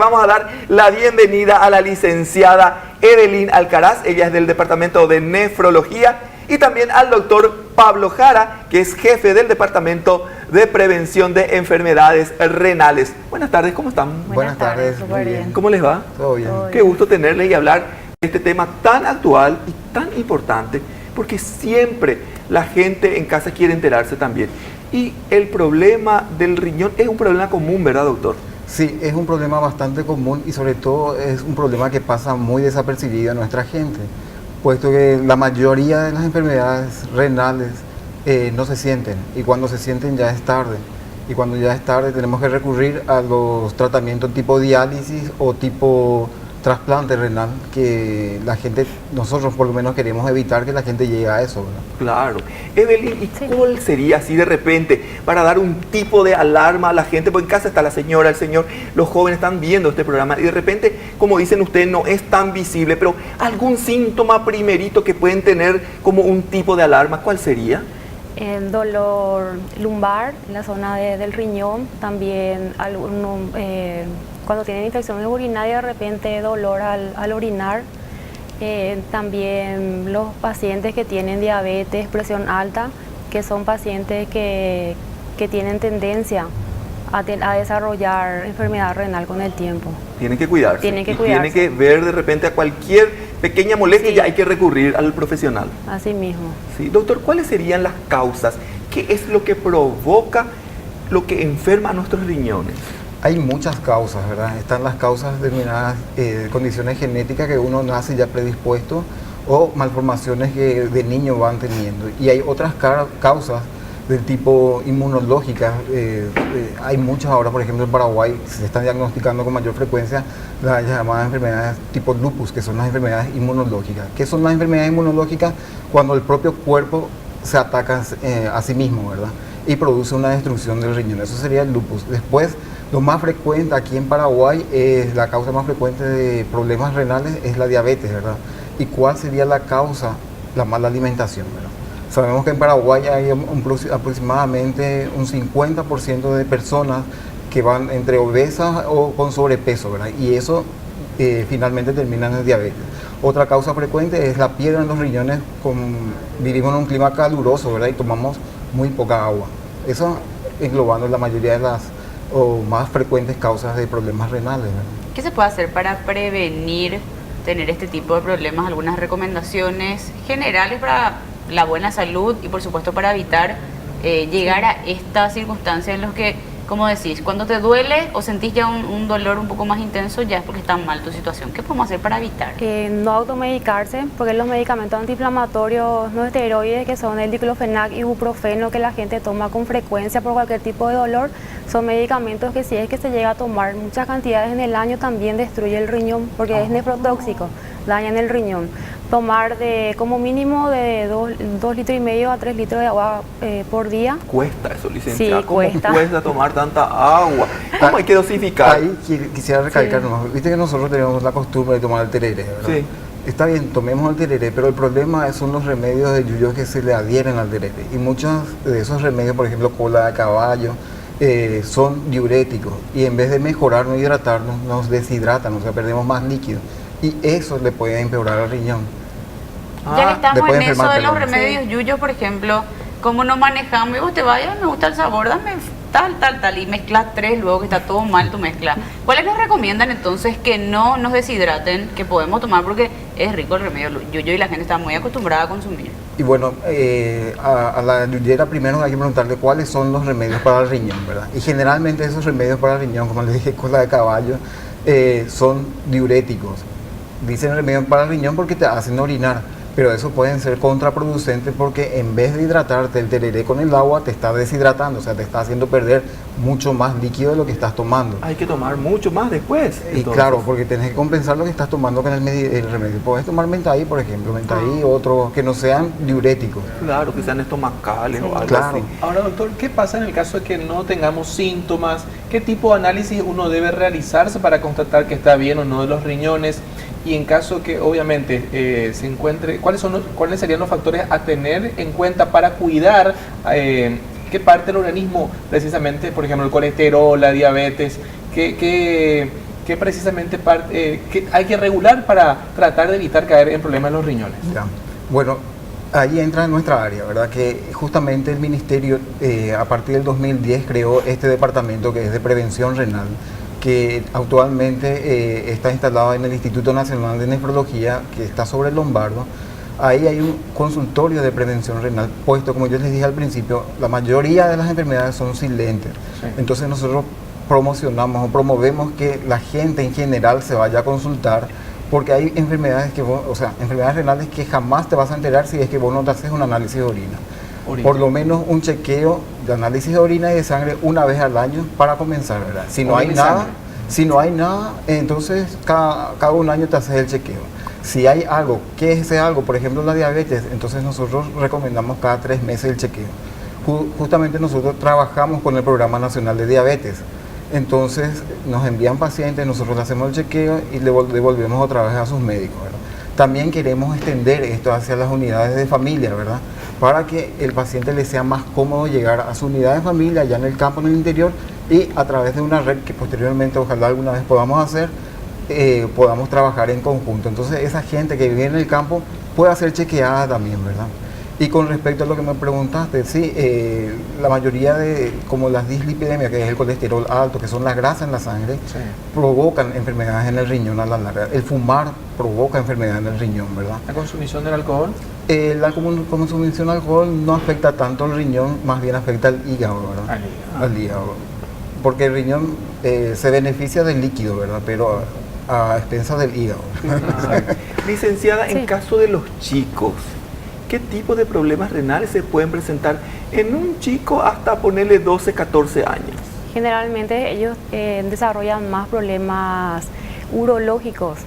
vamos a dar la bienvenida a la licenciada Evelyn Alcaraz, ella es del Departamento de Nefrología, y también al doctor Pablo Jara, que es jefe del Departamento de Prevención de Enfermedades Renales. Buenas tardes, ¿cómo están? Buenas tardes, muy bien. ¿Cómo les va? Todo bien. Qué gusto tenerles y hablar de este tema tan actual y tan importante, porque siempre la gente en casa quiere enterarse también. Y el problema del riñón es un problema común, ¿verdad, doctor? Sí, es un problema bastante común y sobre todo es un problema que pasa muy desapercibido a nuestra gente, puesto que la mayoría de las enfermedades renales no se sienten, y cuando se sienten ya es tarde. Y cuando ya es tarde tenemos que recurrir a los tratamientos tipo diálisis o tipo trasplante renal, que la gente, nosotros por lo menos queremos evitar que la gente llegue a eso, ¿verdad? Claro. Evelyn, ¿y cuál sería así de repente para dar un tipo de alarma a la gente? Porque en casa está la señora, el señor, los jóvenes están viendo este programa y de repente, como dicen ustedes, no es tan visible, pero algún síntoma primerito que pueden tener como un tipo de alarma, ¿cuál sería? El dolor lumbar en la zona del riñón, también cuando tienen infecciones urinarias, de repente dolor al orinar. También los pacientes que tienen diabetes, presión alta, que son pacientes que tienen tendencia a desarrollar enfermedad renal con el tiempo. Tienen que cuidarse. Tienen que y cuidarse. tienen que ver de repente a cualquier pequeña molestia, Sí. Ya hay que recurrir al profesional. Así mismo. Sí. Doctor, ¿cuáles serían las causas? ¿Qué es lo que provoca lo que enferma a nuestros riñones? Hay muchas causas, ¿verdad? Están las causas determinadas, condiciones genéticas que uno nace ya predispuesto o malformaciones que de niño van teniendo. Y hay otras causas del tipo inmunológicas. Hay muchas ahora, por ejemplo en Paraguay se están diagnosticando con mayor frecuencia las llamadas enfermedades tipo lupus, que son las enfermedades inmunológicas. ¿Qué son las enfermedades inmunológicas? Cuando el propio cuerpo se ataca a sí mismo, ¿verdad? Y produce una destrucción del riñón. Eso sería el lupus. Después, lo más frecuente aquí en Paraguay, la causa más frecuente de problemas renales es la diabetes, ¿verdad? ¿Y cuál sería la causa? La mala alimentación, ¿verdad? Sabemos que en Paraguay hay aproximadamente un 50% de personas que van entre obesas o con sobrepeso, ¿verdad? Y eso finalmente termina en diabetes. Otra causa frecuente es la piedra en los riñones. Vivimos en un clima caluroso, ¿verdad? Y tomamos muy poca agua. Eso englobando la mayoría de las más frecuentes causas de problemas renales, ¿verdad? ¿Qué se puede hacer para prevenir tener este tipo de problemas? Algunas recomendaciones generales para la buena salud y por supuesto para evitar llegar a estas circunstancias en las que, como decís, cuando te duele o sentís ya un dolor un poco más intenso, ya es porque está mal tu situación. ¿Qué podemos hacer para evitar? No automedicarse, porque los medicamentos antiinflamatorios no esteroides, que son el diclofenac y ibuprofeno, que la gente toma con frecuencia por cualquier tipo de dolor, son medicamentos que si es que se llega a tomar muchas cantidades en el año también destruye el riñón, porque es nefrotóxico, dañan el riñón. Tomar como mínimo de 2,5 litros a 3 litros de agua por día. Cuesta eso, licenciada. Sí, ¿Cómo cuesta. cuesta tomar tanta agua? ¿Cómo hay que dosificar? Ahí quisiera recalcar nomás. Viste que nosotros tenemos la costumbre de tomar el tereré, ¿verdad? Sí. Está bien, tomemos el tereré, pero el problema son los remedios de yuyo que se le adhieren al tereré. Y muchos de esos remedios, por ejemplo, cola de caballo, son diuréticos. Y en vez de mejorarnos, hidratarnos, nos deshidratan, o sea, perdemos más líquido. Y eso le puede empeorar al riñón. Ya que estamos después en eso de los enfermarte, ¿no? remedios yuyos, por ejemplo, ¿cómo no manejamos? Y vos te vayas, me gusta el sabor, dame tal, y mezclas 3 luego que está todo mal tu mezcla. ¿Cuáles nos recomiendan entonces que no nos deshidraten, que podemos tomar porque es rico el remedio yuyo y la gente está muy acostumbrada a consumir? Y bueno, a la yuyera primero hay que preguntarle cuáles son los remedios para el riñón, ¿verdad? Y generalmente esos remedios para el riñón, como les dije, cola de caballo, son diuréticos. Dicen remedios para el riñón porque te hacen orinar. Pero eso pueden ser contraproducentes porque en vez de hidratarte el tereré con el agua, te está deshidratando, o sea, te está haciendo perder mucho más líquido de lo que estás tomando. Hay que tomar mucho más después. Y entonces. claro, porque tenés que compensar lo que estás tomando con el remedio. Puedes tomar mentaí, por ejemplo, mentaí, otros que no sean diuréticos. Claro, que sean estomacales o algo Claro. así. Ahora, doctor, ¿qué pasa en el caso de que no tengamos síntomas? ¿Qué tipo de análisis uno debe realizarse para constatar que está bien o no de los riñones? Y en caso que obviamente se encuentre, ¿cuáles serían los factores a tener en cuenta para cuidar qué parte del organismo, precisamente, por ejemplo, el colesterol, la diabetes, qué ¿Qué precisamente que hay que regular para tratar de evitar caer en problemas en los riñones? Ya. Bueno, ahí entra en nuestra área, ¿verdad? Que justamente el Ministerio a partir del 2010 creó este departamento que es de prevención renal, que actualmente está instalado en el Instituto Nacional de Nefrología, que está sobre el Lombardo. Ahí hay un consultorio de prevención renal, puesto, como yo les dije al principio, la mayoría de las enfermedades son silentes. Sí. Entonces nosotros promocionamos o promovemos que la gente en general se vaya a consultar, porque hay enfermedades enfermedades renales que jamás te vas a enterar si es que vos no te haces un análisis de orina. Por lo menos un chequeo de análisis de orina y de sangre una vez al año para comenzar, ¿verdad? Si no hay nada, entonces cada un año te haces el chequeo. Si hay algo, ¿qué es ese algo? Por ejemplo, la diabetes, entonces nosotros recomendamos cada 3 meses el chequeo. Justamente nosotros trabajamos con el Programa Nacional de Diabetes. Entonces nos envían pacientes, nosotros le hacemos el chequeo y le devolvemos otra vez a sus médicos, ¿verdad? También queremos extender esto hacia las unidades de familia, ¿verdad? Para que el paciente le sea más cómodo llegar a su unidad de familia, allá en el campo, en el interior, y a través de una red que posteriormente ojalá alguna vez podamos hacer, podamos trabajar en conjunto. Entonces esa gente que vive en el campo puede ser chequeada también, ¿verdad? Y con respecto a lo que me preguntaste, sí, la mayoría de, como las dislipidemias, que es el colesterol alto, que son las grasas en la sangre, sí, provocan enfermedades en el riñón a la larga. El fumar provoca enfermedades en el riñón, ¿verdad? ¿La consumición del alcohol? La consumición de alcohol no afecta tanto al riñón, más bien afecta al hígado, ¿verdad? Al hígado. Porque el riñón se beneficia del líquido, ¿verdad? Pero a expensas del hígado. Licenciada, Sí. en caso de los chicos, ¿qué tipo de problemas renales se pueden presentar en un chico hasta ponerle 12, 14 años? Generalmente ellos desarrollan más problemas urológicos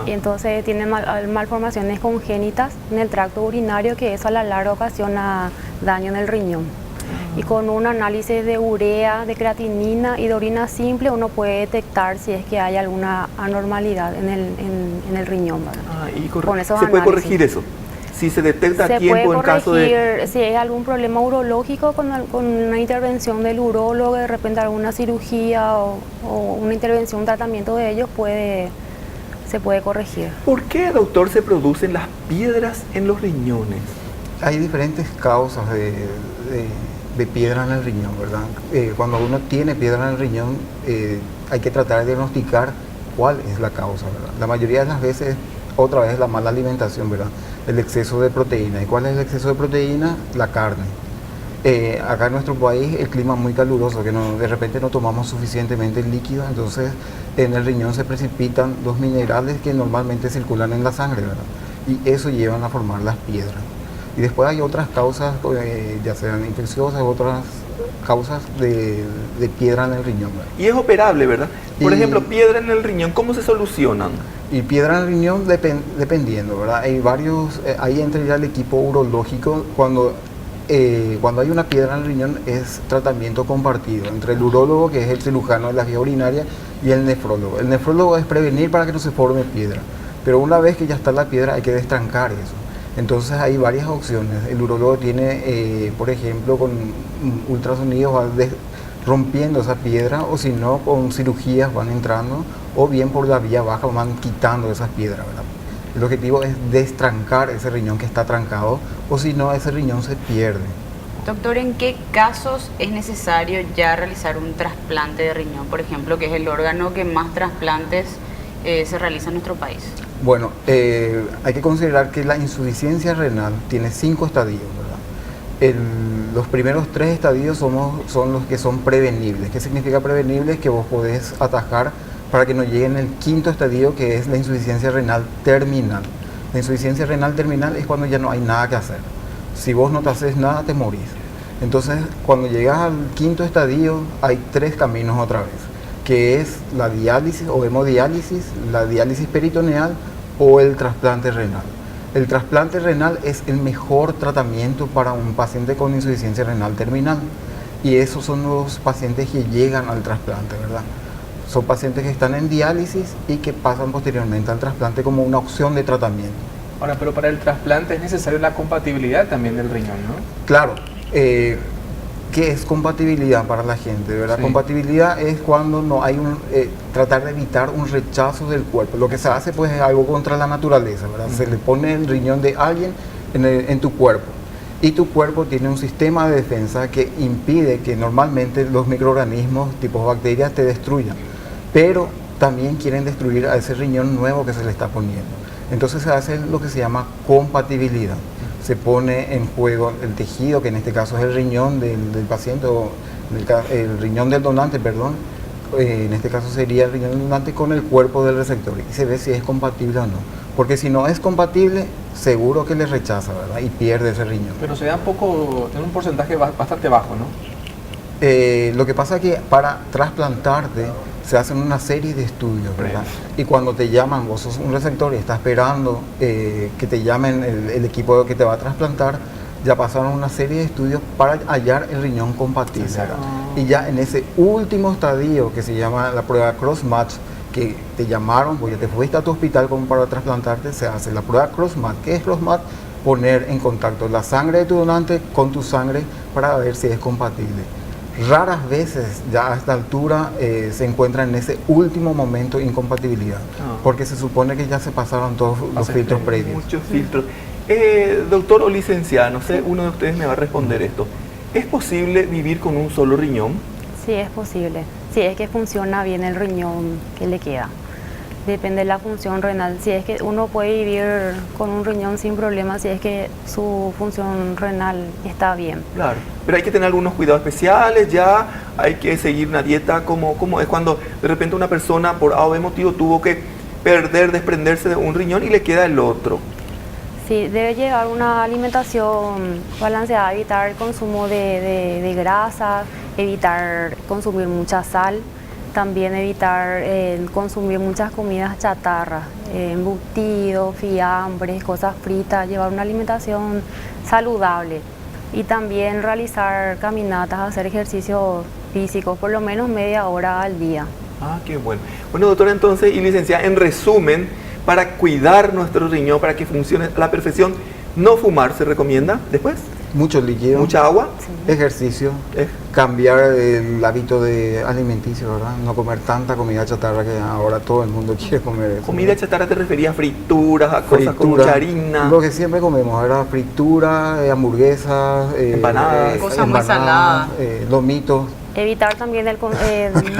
y entonces tienen malformaciones congénitas en el tracto urinario, que eso a la larga ocasiona daño en el riñón. Y con un análisis de urea, de creatinina y de orina simple uno puede detectar si es que hay alguna anormalidad en el riñón, ¿verdad? Y con esos ¿se puede análisis. corregir eso? Si se detecta a Se tiempo puede en caso de... corregir si hay algún problema urológico con una intervención del urólogo, de repente alguna cirugía o una intervención, un tratamiento de ellos se puede corregir. ¿Por qué, doctor, se producen las piedras en los riñones? Hay diferentes causas de piedra en el riñón, ¿verdad? Cuando uno tiene piedra en el riñón, hay que tratar de diagnosticar cuál es la causa, ¿verdad? La mayoría de las veces, otra vez, la mala alimentación, ¿verdad? El exceso de proteína. ¿Y cuál es el exceso de proteína? La carne. Acá en nuestro país el clima es muy caluroso, que de repente no tomamos suficientemente líquido, entonces en el riñón se precipitan los minerales que normalmente circulan en la sangre, ¿verdad? Y eso llevan a formar las piedras. Y después hay otras causas, ya sean infecciosas, otras causas de piedra en el riñón, ¿verdad? Y es operable, ¿verdad? Por ejemplo, piedra en el riñón, ¿cómo se solucionan? Y piedra en el riñón dependiendo, ¿verdad? Hay varios, ahí entra ya el equipo urológico. Cuando hay una piedra en el riñón es tratamiento compartido entre el urólogo, que es el cirujano de la vía urinaria, y el nefrólogo. El nefrólogo es prevenir para que no se forme piedra, pero una vez que ya está la piedra hay que destrancar eso. Entonces hay varias opciones. El urólogo tiene, por ejemplo, con ultrasonidos va rompiendo esa piedra, o si no, con cirugías van entrando, o bien por la vía baja van quitando esas piedras, ¿verdad? El objetivo es destrancar ese riñón que está trancado, o si no, ese riñón se pierde. Doctor, ¿en qué casos es necesario ya realizar un trasplante de riñón? Por ejemplo, que es el órgano que más trasplantes se realiza en nuestro país. Bueno, hay que considerar que la insuficiencia renal tiene 5 estadios, ¿verdad? Los primeros 3 estadios son los que son prevenibles. ¿Qué significa prevenibles? Que vos podés atajar para que no llegue en el 5.º estadio, que es la insuficiencia renal terminal. La insuficiencia renal terminal es cuando ya no hay nada que hacer. Si vos no te haces nada, te morís. Entonces, cuando llegas al 5.º estadio, hay 3 caminos otra vez, que es la diálisis o hemodiálisis, la diálisis peritoneal o el trasplante renal. El trasplante renal es el mejor tratamiento para un paciente con insuficiencia renal terminal, y esos son los pacientes que llegan al trasplante, ¿verdad? Son pacientes que están en diálisis y que pasan posteriormente al trasplante como una opción de tratamiento. Ahora, pero para el trasplante es necesario la compatibilidad también del riñón, ¿no? Claro, ¿qué es compatibilidad para la gente? ¿Verdad? Sí. Compatibilidad es cuando no hay tratar de evitar un rechazo del cuerpo. Lo que se hace pues es algo contra la naturaleza, ¿verdad? Se le pone el riñón de alguien en tu cuerpo. Y tu cuerpo tiene un sistema de defensa que impide que normalmente los microorganismos tipo bacterias te destruyan. Pero también quieren destruir a ese riñón nuevo que se le está poniendo. Entonces se hace lo que se llama compatibilidad. Se pone en juego el tejido, que en este caso es el riñón del paciente, o el riñón del donante, perdón. En este caso sería el riñón del donante con el cuerpo del receptor. Y se ve si es compatible o no. Porque si no es compatible, seguro que le rechaza, ¿verdad? Y pierde ese riñón. Pero se da en un porcentaje bastante bajo, ¿no? Lo que pasa es que para trasplantarte se hacen una serie de estudios, ¿verdad? Y cuando te llaman, vos sos un receptor y estás esperando que te llamen el equipo que te va a trasplantar, ya pasaron una serie de estudios para hallar el riñón compatible, ¿verdad? Y ya en ese último estadio que se llama la prueba cross-match, que te llamaron, pues ya te fuiste a tu hospital como para trasplantarte, se hace la prueba cross-match. ¿Qué es cross-match? Poner en contacto la sangre de tu donante con tu sangre para ver si es compatible. Raras veces ya a esta altura se encuentra en ese último momento incompatibilidad, porque se supone que ya se pasaron todos los filtros previos. Muchos filtros. Doctor o licenciada, no sé, uno de ustedes me va a responder esto. ¿Es posible vivir con un solo riñón? Sí, es posible. Si es que funciona bien el riñón que le queda. Depende de la función renal. Si es que uno puede vivir con un riñón sin problemas, si es que su función renal está bien. Claro, pero hay que tener algunos cuidados especiales, ya hay que seguir una dieta, como es cuando de repente una persona por A o B motivo tuvo que desprenderse de un riñón y le queda el otro. Sí, debe llevar una alimentación balanceada, evitar el consumo de grasa, evitar consumir mucha sal, también evitar consumir muchas comidas chatarras, embutidos, fiambres, cosas fritas, llevar una alimentación saludable y también realizar caminatas, hacer ejercicios físicos, por lo menos media hora al día. Ah, qué bueno. Bueno, doctora, entonces, y licenciada, en resumen, para cuidar nuestro riñón, para que funcione a la perfección, no fumar se recomienda después. Mucho líquido, Mucha agua. Sí. ejercicio, cambiar el hábito de alimenticio, ¿verdad? No comer tanta comida chatarra que ahora todo el mundo quiere comer eso. Comida chatarra te refería a frituras, a cosas con mucha harina. Lo que siempre comemos era fritura, hamburguesas, Empanadas. Cosas muy saladas. Lomitos. Evitar también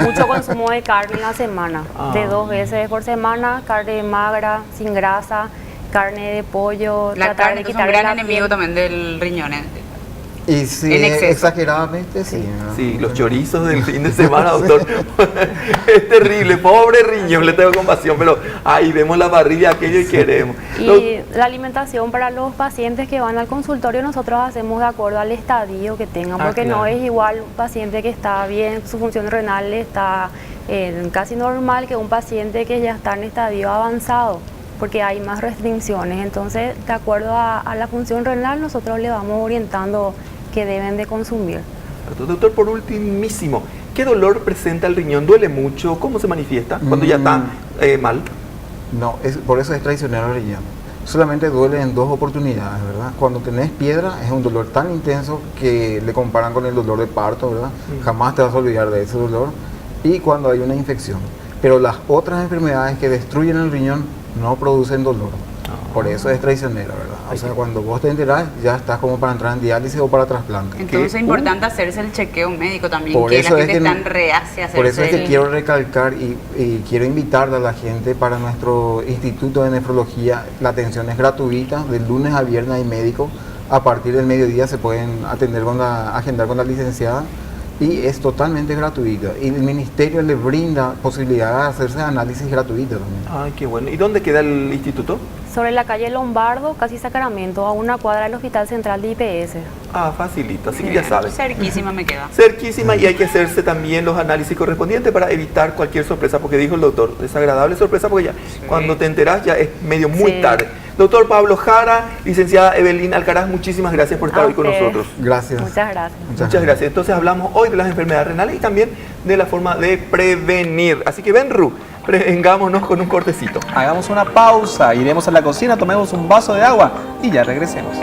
mucho consumo de carne en la semana, de 2 veces por semana, carne magra, sin grasa, carne de pollo. La tratar carne de que es un quitarle gran la enemigo piel. también del riñón. Y sí, En exceso. exageradamente, sí. ¿verdad? Sí, los chorizos del fin de semana, doctor. Es terrible, pobre riñón, le tengo compasión, pero ahí vemos la parrilla aquello y queremos. Y la alimentación para los pacientes que van al consultorio nosotros hacemos de acuerdo al estadio que tengan, porque claro. no es igual un paciente que está bien, su función renal está casi normal que un paciente que ya está en estadio avanzado, porque hay más restricciones. Entonces, de acuerdo a la función renal, nosotros le vamos orientando qué deben de consumir. Doctor, por ultimísimo, ¿qué dolor presenta el riñón? ¿Duele mucho? ¿Cómo se manifiesta cuando ya está mal? No, por eso es traicionero el riñón. Solamente duele en 2 oportunidades, ¿verdad? Cuando tenés piedra es un dolor tan intenso que le comparan con el dolor de parto, ¿verdad? Jamás te vas a olvidar de ese dolor. Y cuando hay una infección. Pero las otras enfermedades que destruyen el riñón no producen dolor. Por eso es traicionero, ¿verdad? O sea, cuando vos te enterás, ya estás como para entrar en diálisis o para trasplante. Entonces es importante hacerse el chequeo médico también, Por que eso la es gente que es tan reacia a hacerse Por eso es que el- quiero recalcar y quiero invitarle a la gente para nuestro Instituto de Nefrología. La atención es gratuita, de lunes a viernes hay médicos. A partir del mediodía se pueden agendar con la licenciada y es totalmente gratuita. Y el ministerio le brinda posibilidad de hacerse análisis gratuitos también. Ay, qué bueno. ¿Y dónde queda el instituto? Sobre la calle Lombardo, casi Sacramento, a una cuadra del Hospital Central de IPS. Ah, facilito, así que ya sabes. Cerquísima me queda. Cerquísima, y hay que hacerse también los análisis correspondientes para evitar cualquier sorpresa, porque dijo el doctor, desagradable sorpresa, porque ya cuando te enterás ya es medio muy Sí. tarde. Doctor Pablo Jara, licenciada Evelyn Alcaraz, muchísimas gracias por estar A hoy con ustedes. nosotros. Gracias. Muchas gracias. Muchas gracias. Entonces hablamos hoy de las enfermedades renales y también de la forma de prevenir. Así que ven, Ru, prevengámonos con un cortecito. Hagamos una pausa, iremos a la cocina, tomemos un vaso de agua y ya regresemos.